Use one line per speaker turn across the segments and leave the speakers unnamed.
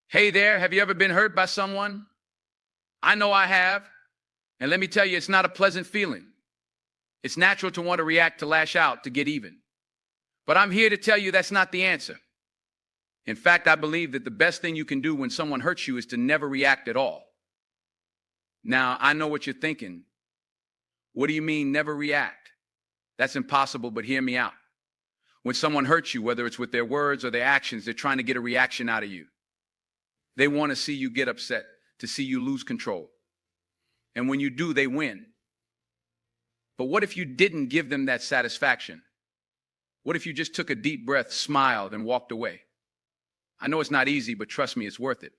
Hey there, have you ever been hurt by someone? I know I have. And let me tell you, it's not a pleasant feeling. It's natural to want to react, to lash out, to get even. But I'm here to tell you that's not the answer. In fact, I believe that the best thing you can do when someone hurts you is to never react at all. Now, I know what you're thinking. What do you mean, never react? That's impossible, but hear me out. When someone hurts you, whether it's with their words or their actions, they're trying to get a reaction out of you. They want to see you get upset, to see you lose control. And when you do, they win. But what if you didn't give them that satisfaction? What if you just took a deep breath, smiled, and walked away? I know it's not easy, but trust me, it's worth it.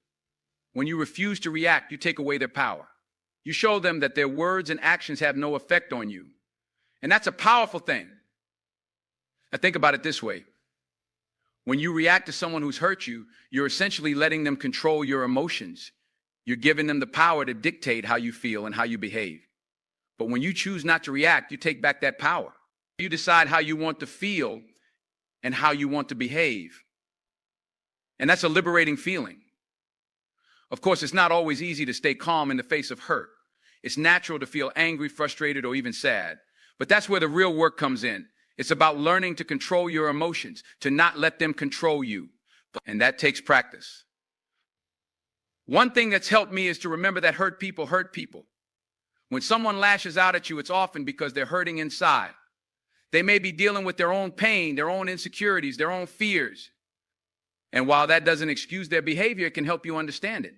When you refuse to react, you take away their power. You show them that their words and actions have no effect on you. And that's a powerful thing. Now think about it this way. When you react to someone who's hurt you, you're essentially letting them control your emotions. You're giving them the power to dictate how you feel and how you behave. But when you choose not to react, you take back that power. You decide how you want to feel and how you want to behave. And that's a liberating feeling. Of course, it's not always easy to stay calm in the face of hurt. It's natural to feel angry, frustrated, or even sad. But that's where the real work comes in. It's about learning to control your emotions, to not let them control you. And that takes practice. One thing that's helped me is to remember that hurt people hurt people. When someone lashes out at you, it's often because they're hurting inside. They may be dealing with their own pain, their own insecurities, their own fears. And while that doesn't excuse their behavior, it can help you understand it.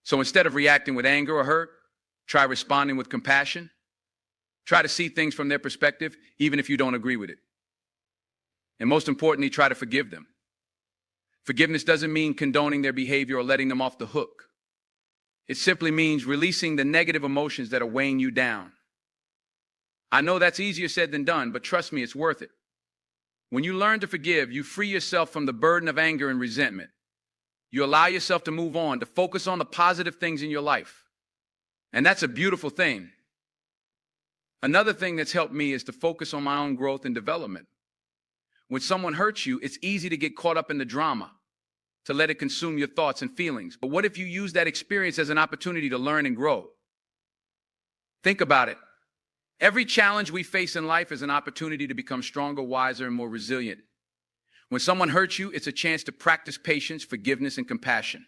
So instead of reacting with anger or hurt, try responding with compassion. Try to see things from their perspective, even if you don't agree with it. And most importantly, try to forgive them. Forgiveness doesn't mean condoning their behavior or letting them off the hook. It simply means releasing the negative emotions that are weighing you down. I know that's easier said than done, but trust me, it's worth it. When you learn to forgive, you free yourself from the burden of anger and resentment. You allow yourself to move on, to focus on the positive things in your life. And that's a beautiful thing. Another thing that's helped me is to focus on my own growth and development. When someone hurts you, it's easy to get caught up in the drama, to let it consume your thoughts and feelings. But what if you use that experience as an opportunity to learn and grow? Think about it. Every challenge we face in life is an opportunity to become stronger, wiser, and more resilient. When someone hurts you, it's a chance to practice patience, forgiveness, and compassion.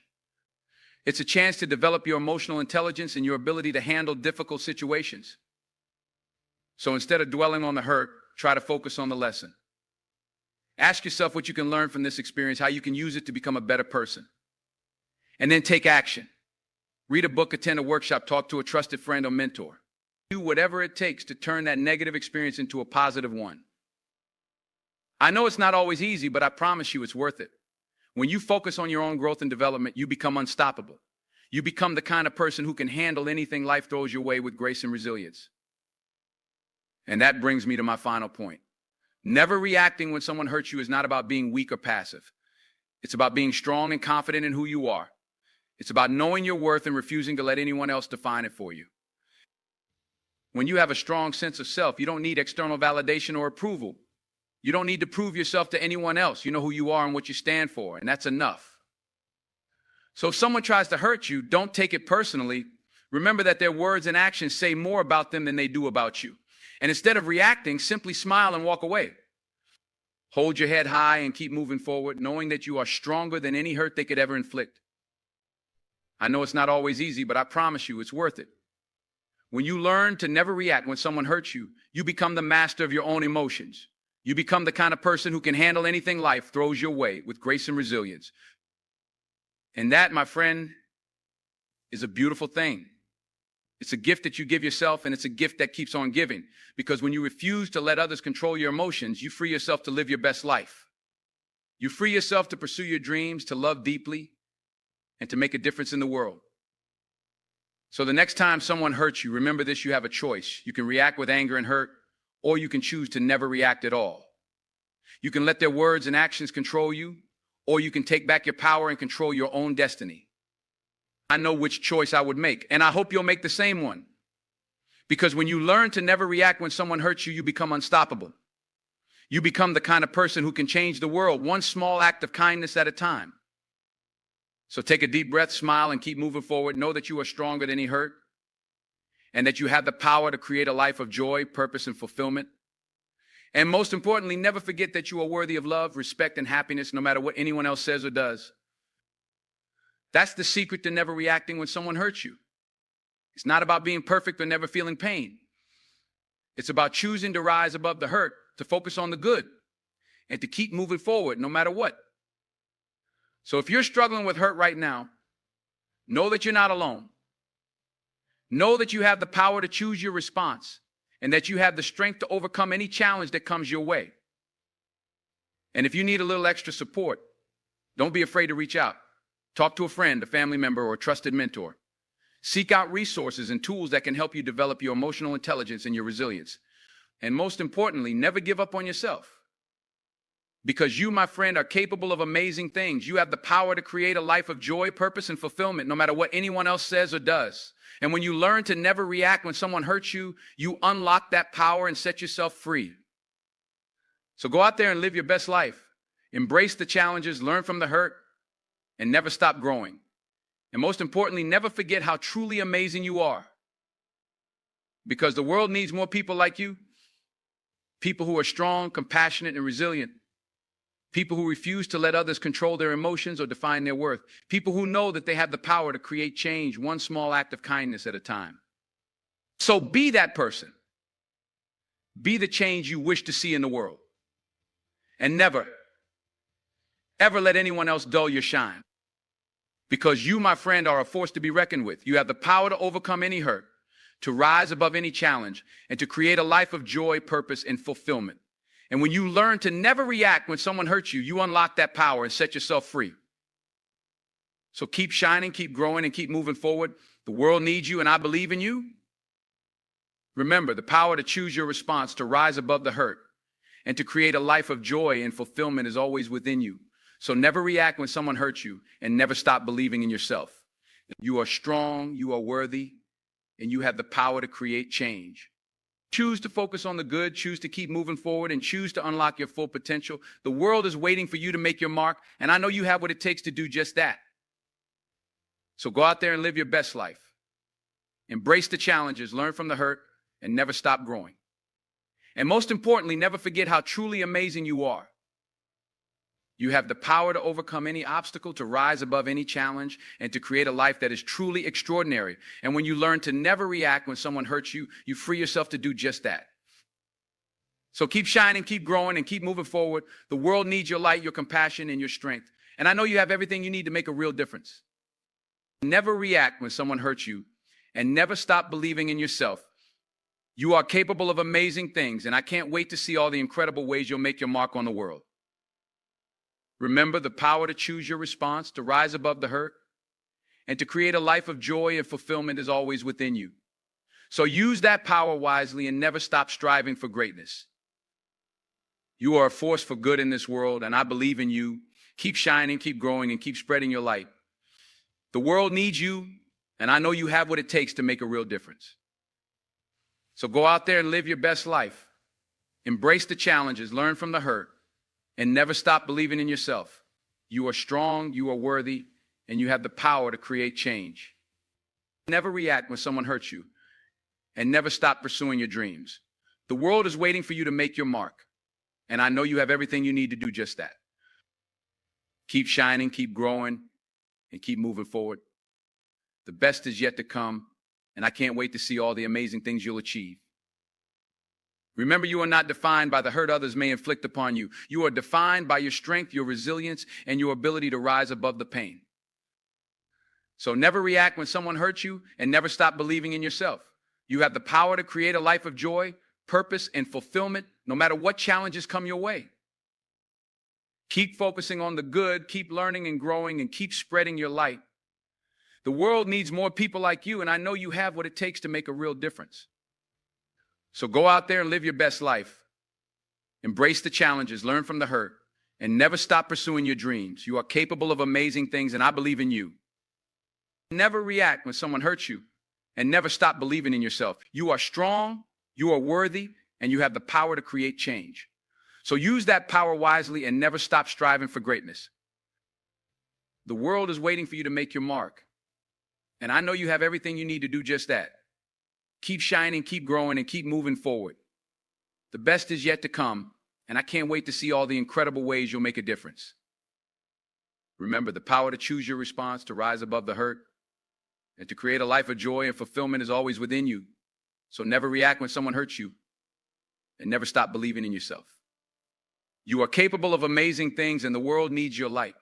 It's a chance to develop your emotional intelligence and your ability to handle difficult situations. So instead of dwelling on the hurt, try to focus on the lesson. Ask yourself what you can learn from this experience, how you can use it to become a better person. And then take action. Read a book, attend a workshop, talk to a trusted friend or mentor. Do whatever it takes to turn that negative experience into a positive one. I know it's not always easy, but I promise you it's worth it. When you focus on your own growth and development, you become unstoppable. You become the kind of person who can handle anything life throws your way with grace and resilience. And that brings me to my final point. Never reacting when someone hurts you is not about being weak or passive. It's about being strong and confident in who you are. It's about knowing your worth and refusing to let anyone else define it for you. When you have a strong sense of self, you don't need external validation or approval. You don't need to prove yourself to anyone else. You know who you are and what you stand for, and that's enough. So if someone tries to hurt you, don't take it personally. Remember that their words and actions say more about them than they do about you. And instead of reacting, simply smile and walk away. Hold your head high and keep moving forward, knowing that you are stronger than any hurt they could ever inflict. I know it's not always easy, but I promise you it's worth it. When you learn to never react when someone hurts you, you become the master of your own emotions. You become the kind of person who can handle anything life throws your way with grace and resilience. And that, my friend, is a beautiful thing. It's a gift that you give yourself, and it's a gift that keeps on giving. Because when you refuse to let others control your emotions, you free yourself to live your best life. You free yourself to pursue your dreams, to love deeply, and to make a difference in the world. So the next time someone hurts you, remember this: you have a choice. You can react with anger and hurt, or you can choose to never react at all. You can let their words and actions control you, or you can take back your power and control your own destiny. I know which choice I would make, and I hope you'll make the same one. Because when you learn to never react when someone hurts you, you become unstoppable. You become the kind of person who can change the world one small act of kindness at a time. So take a deep breath, smile, and keep moving forward. Know that you are stronger than any hurt and that you have the power to create a life of joy, purpose, and fulfillment. And most importantly, never forget that you are worthy of love, respect, and happiness, no matter what anyone else says or does. That's the secret to never reacting when someone hurts you. It's not about being perfect or never feeling pain. It's about choosing to rise above the hurt, to focus on the good, and to keep moving forward no matter what. So if you're struggling with hurt right now, know that you're not alone. Know that you have the power to choose your response and that you have the strength to overcome any challenge that comes your way. And if you need a little extra support, don't be afraid to reach out. Talk to a friend, a family member, or a trusted mentor. Seek out resources and tools that can help you develop your emotional intelligence and your resilience. And most importantly, never give up on yourself. Because you, my friend, are capable of amazing things. You have the power to create a life of joy, purpose, and fulfillment, no matter what anyone else says or does. And when you learn to never react when someone hurts you, you unlock that power and set yourself free. So go out there and live your best life. Embrace the challenges, learn from the hurt, and never stop growing. And most importantly, never forget how truly amazing you are. Because the world needs more people like you, people who are strong, compassionate, and resilient. People who refuse to let others control their emotions or define their worth. People who know that they have the power to create change, one small act of kindness at a time. So be that person. Be the change you wish to see in the world. And never, ever let anyone else dull your shine. Because you, my friend, are a force to be reckoned with. You have the power to overcome any hurt, to rise above any challenge, and to create a life of joy, purpose, and fulfillment. And when you learn to never react when someone hurts you, you unlock that power and set yourself free. So keep shining, keep growing, and keep moving forward. The world needs you, and I believe in you. Remember, the power to choose your response, to rise above the hurt, and to create a life of joy and fulfillment is always within you. So never react when someone hurts you, and never stop believing in yourself. You are strong, you are worthy, and you have the power to create change. Choose to focus on the good, choose to keep moving forward, and choose to unlock your full potential. The world is waiting for you to make your mark, and I know you have what it takes to do just that. So go out there and live your best life. Embrace the challenges, learn from the hurt, and never stop growing. And most importantly, never forget how truly amazing you are. You have the power to overcome any obstacle, to rise above any challenge, and to create a life that is truly extraordinary. And when you learn to never react when someone hurts you, you free yourself to do just that. So keep shining, keep growing, and keep moving forward. The world needs your light, your compassion, and your strength. And I know you have everything you need to make a real difference. Never react when someone hurts you, and never stop believing in yourself. You are capable of amazing things, and I can't wait to see all the incredible ways you'll make your mark on the world. Remember, the power to choose your response, to rise above the hurt, and to create a life of joy and fulfillment is always within you. So use that power wisely and never stop striving for greatness. You are a force for good in this world, and I believe in you. Keep shining, keep growing, and keep spreading your light. The world needs you, and I know you have what it takes to make a real difference. So go out there and live your best life. Embrace the challenges, learn from the hurt, and never stop believing in yourself. You are strong, you are worthy, and you have the power to create change. Never react when someone hurts you, and never stop pursuing your dreams. The world is waiting for you to make your mark, and I know you have everything you need to do just that. Keep shining, keep growing, and keep moving forward. The best is yet to come, and I can't wait to see all the amazing things you'll achieve. Remember, you are not defined by the hurt others may inflict upon you. You are defined by your strength, your resilience, and your ability to rise above the pain. So never react when someone hurts you, and never stop believing in yourself. You have the power to create a life of joy, purpose, and fulfillment, no matter what challenges come your way. Keep focusing on the good, keep learning and growing, and keep spreading your light. The world needs more people like you, and I know you have what it takes to make a real difference. So go out there and live your best life. Embrace the challenges, learn from the hurt, and never stop pursuing your dreams. You are capable of amazing things, and I believe in you. Never react when someone hurts you, and never stop believing in yourself. You are strong, you are worthy, and you have the power to create change. So use that power wisely and never stop striving for greatness. The world is waiting for you to make your mark. And I know you have everything you need to do just that. Keep shining, keep growing, and keep moving forward. The best is yet to come, and I can't wait to see all the incredible ways you'll make a difference. Remember, the power to choose your response, to rise above the hurt, and to create a life of joy and fulfillment is always within you. So never react when someone hurts you, and never stop believing in yourself. You are capable of amazing things, and the world needs your light.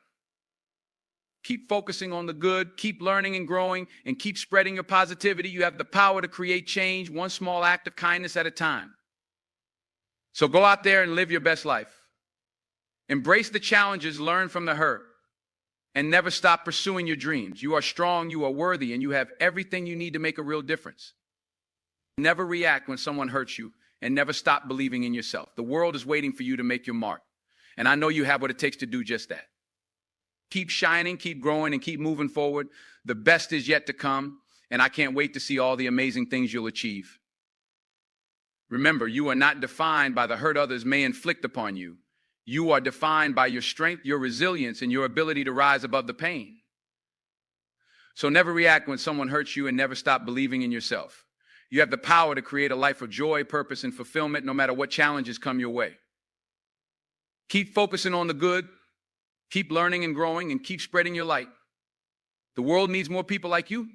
Keep focusing on the good, keep learning and growing, and keep spreading your positivity. You have the power to create change, one small act of kindness at a time. So go out there and live your best life. Embrace the challenges, learn from the hurt, and never stop pursuing your dreams. You are strong, you are worthy, and you have everything you need to make a real difference. Never react when someone hurts you, and never stop believing in yourself. The world is waiting for you to make your mark, and I know you have what it takes to do just that. Keep shining, keep growing, and keep moving forward. The best is yet to come, and I can't wait to see all the amazing things you'll achieve. Remember, you are not defined by the hurt others may inflict upon you. You are defined by your strength, your resilience, and your ability to rise above the pain. So never react when someone hurts you, and never stop believing in yourself. You have the power to create a life of joy, purpose, and fulfillment no matter what challenges come your way. Keep focusing on the good. Keep learning and growing, and keep spreading your light. The world needs more people like you.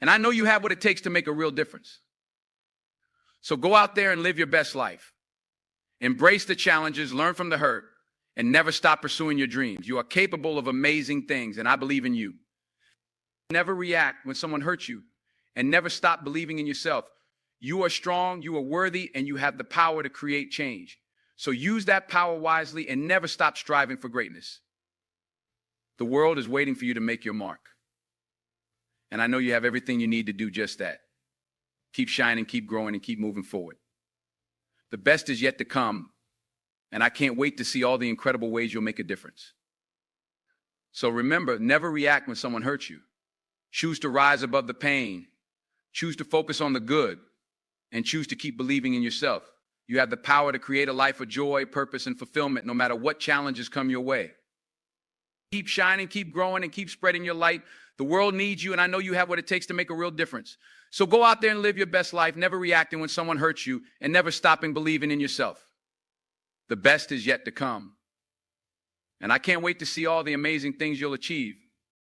And I know you have what it takes to make a real difference. So go out there and live your best life. Embrace the challenges, learn from the hurt, and never stop pursuing your dreams. You are capable of amazing things, and I believe in you. Never react when someone hurts you, and never stop believing in yourself. You are strong, you are worthy, and you have the power to create change. So use that power wisely and never stop striving for greatness. The world is waiting for you to make your mark. And I know you have everything you need to do just that. Keep shining, keep growing, and keep moving forward. The best is yet to come, and I can't wait to see all the incredible ways you'll make a difference. So remember, never react when someone hurts you. Choose to rise above the pain. Choose to focus on the good, and choose to keep believing in yourself. You have the power to create a life of joy, purpose, and fulfillment no matter what challenges come your way. Keep shining, keep growing, and keep spreading your light. The world needs you, and I know you have what it takes to make a real difference. So go out there and live your best life, never reacting when someone hurts you, and never stopping believing in yourself. The best is yet to come. And I can't wait to see all the amazing things you'll achieve.